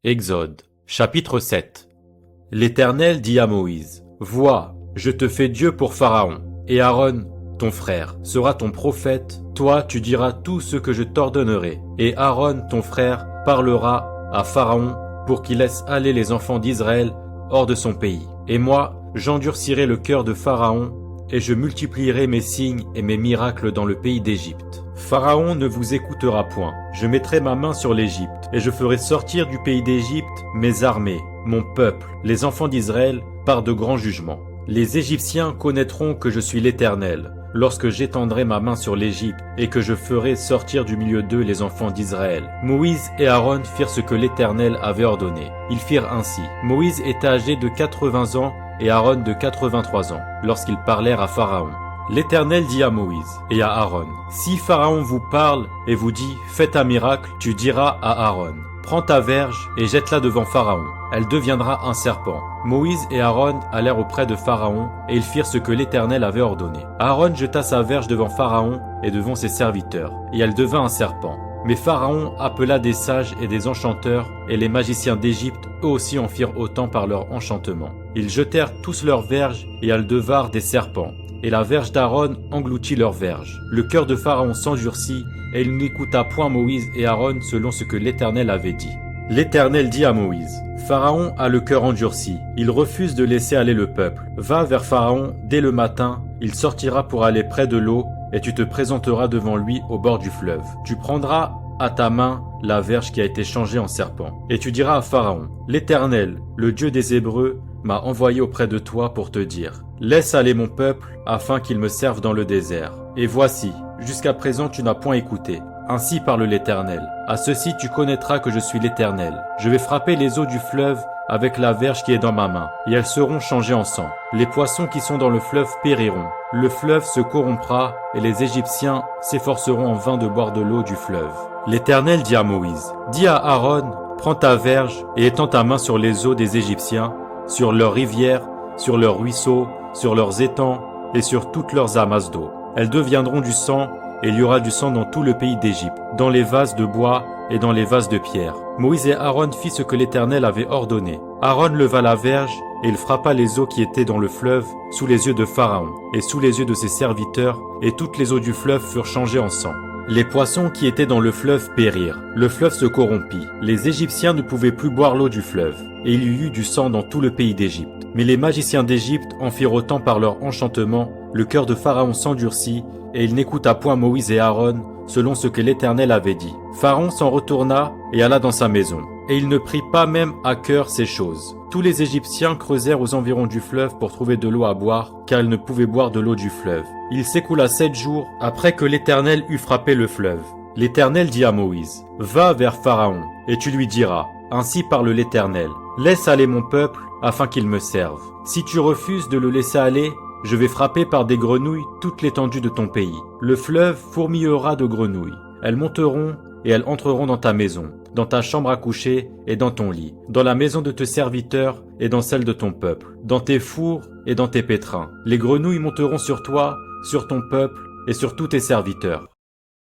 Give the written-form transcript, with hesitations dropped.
Exode, chapitre 7. L'Éternel dit à Moïse, « Vois, je te fais Dieu pour Pharaon, et Aaron, ton frère, sera ton prophète. Toi, tu diras tout ce que je t'ordonnerai, et Aaron, ton frère, parlera à Pharaon pour qu'il laisse aller les enfants d'Israël hors de son pays. Et moi, j'endurcirai le cœur de Pharaon, et je multiplierai mes signes et mes miracles dans le pays d'Égypte. Pharaon ne vous écoutera point. Je mettrai ma main sur l'Égypte, et je ferai sortir du pays d'Égypte mes armées, mon peuple, les enfants d'Israël, par de grands jugements. Les Égyptiens connaîtront que je suis l'Éternel, lorsque j'étendrai ma main sur l'Égypte, et que je ferai sortir du milieu d'eux les enfants d'Israël. » Moïse et Aaron firent ce que l'Éternel avait ordonné. Ils firent ainsi. Moïse était âgé de 80 ans, et Aaron de 83 ans, lorsqu'ils parlèrent à Pharaon. L'Éternel dit à Moïse et à Aaron, « Si Pharaon vous parle et vous dit, faites un miracle, tu diras à Aaron, prends ta verge et jette-la devant Pharaon. Elle deviendra un serpent. » Moïse et Aaron allèrent auprès de Pharaon, et ils firent ce que l'Éternel avait ordonné. Aaron jeta sa verge devant Pharaon et devant ses serviteurs, et elle devint un serpent. Mais Pharaon appela des sages et des enchanteurs, et les magiciens d'Égypte eux aussi en firent autant par leur enchantement. Ils jetèrent tous leurs verges, et elles devinrent des serpents. Et la verge d'Aaron engloutit leur verge. Le cœur de Pharaon s'endurcit, et il n'écouta point Moïse et Aaron selon ce que l'Éternel avait dit. L'Éternel dit à Moïse, « Pharaon a le cœur endurci, il refuse de laisser aller le peuple. Va vers Pharaon dès le matin, il sortira pour aller près de l'eau, et tu te présenteras devant lui au bord du fleuve. Tu prendras à ta main la verge qui a été changée en serpent. Et tu diras à Pharaon, « L'Éternel, le Dieu des Hébreux, m'a envoyé auprès de toi pour te dire, laisse aller mon peuple afin qu'il me serve dans le désert. Et voici, jusqu'à présent tu n'as point écouté. Ainsi parle l'Éternel. À ceci tu connaîtras que je suis l'Éternel. Je vais frapper les eaux du fleuve avec la verge qui est dans ma main, et elles seront changées en sang. Les poissons qui sont dans le fleuve périront. Le fleuve se corrompra, et les Égyptiens s'efforceront en vain de boire de l'eau du fleuve. » L'Éternel dit à Moïse, « Dis à Aaron, prends ta verge et étends ta main sur les eaux des Égyptiens, sur leurs rivières, sur leurs ruisseaux, sur leurs étangs et sur toutes leurs amasses d'eau. Elles deviendront du sang, et il y aura du sang dans tout le pays d'Égypte, dans les vases de bois et dans les vases de pierre. » Moïse et Aaron fit ce que l'Éternel avait ordonné. Aaron leva la verge, et il frappa les eaux qui étaient dans le fleuve sous les yeux de Pharaon, et sous les yeux de ses serviteurs, et toutes les eaux du fleuve furent changées en sang. Les poissons qui étaient dans le fleuve périrent. Le fleuve se corrompit. Les Égyptiens ne pouvaient plus boire l'eau du fleuve, et il y eut du sang dans tout le pays d'Égypte. Mais les magiciens d'Égypte en firent autant par leur enchantement. Le cœur de Pharaon s'endurcit, et il n'écouta point Moïse et Aaron, selon ce que l'Éternel avait dit. Pharaon s'en retourna et alla dans sa maison. Et il ne prit pas même à cœur ces choses. Tous les Égyptiens creusèrent aux environs du fleuve pour trouver de l'eau à boire, car ils ne pouvaient boire de l'eau du fleuve. Il s'écoula 7 jours après que l'Éternel eut frappé le fleuve. L'Éternel dit à Moïse, « Va vers Pharaon, et tu lui diras, ainsi parle l'Éternel, laisse aller mon peuple, afin qu'il me serve. Si tu refuses de le laisser aller, je vais frapper par des grenouilles toute l'étendue de ton pays. Le fleuve fourmillera de grenouilles. Elles monteront et elles entreront dans ta maison, dans ta chambre à coucher et dans ton lit, dans la maison de tes serviteurs et dans celle de ton peuple, dans tes fours et dans tes pétrins. Les grenouilles monteront sur toi, sur ton peuple et sur tous tes serviteurs. »